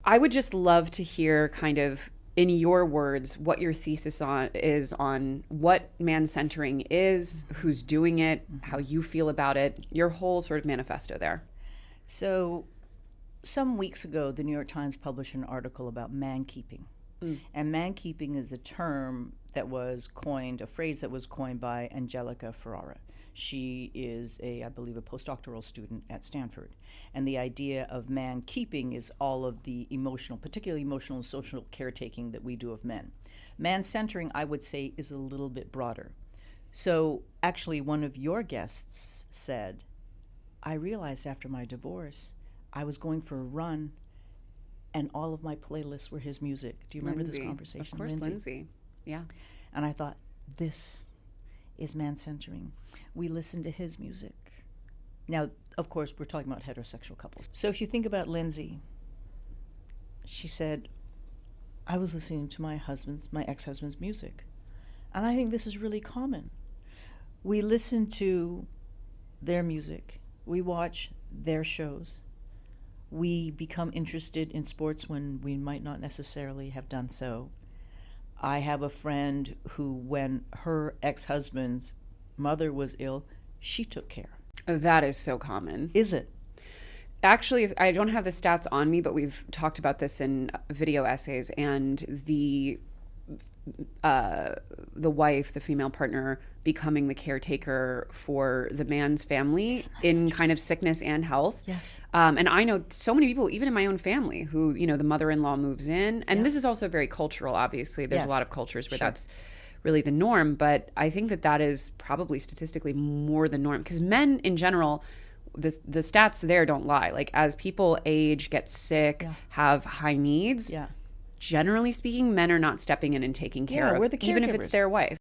I would just love to hear kind of in your words what your thesis is on what man-centering is, who's doing it, how you feel about it, your whole sort of manifesto there. So some weeks ago, the New York Times published an article about mankeeping. And mankeeping is a term that was coined, a phrase that was coined by Angelica Ferrara. She is I believe, a postdoctoral student at Stanford. And the idea of man-keeping is all of the emotional, particularly emotional and social caretaking that we do of men. Man-centering, I would say, is a little bit broader. So actually, one of your guests said, I realized after my divorce, I was going for a run and all of my playlists were his music. Do you remember this conversation? Of course, Lindsay. Yeah. And I thought, this is man-centering. We listen to his music. Now, of course, we're talking about heterosexual couples. So if you think about Lindsay, she said, I was listening to my ex-husband's music. And I think this is really common. We listen to their music. We watch their shows. We become interested in sports when we might not necessarily have done so. I have a friend who, when her ex-husband's mother was ill, she took care. That is so common. Is it? Actually, I don't have the stats on me, but we've talked about this in video essays, and the wife, the female partner, becoming the caretaker for the man's family in kind of sickness and health. Yes. And I know so many people, even in my own family, who, the mother-in-law moves in. And this is also very cultural, obviously. There's a lot of cultures where that's really the norm. But I think that is probably statistically more the norm. Because men in general, the stats there don't lie. Like, as people age, get sick, have high needs, generally speaking, men are not stepping in and taking care of, we're the even if it's caregivers. their wife.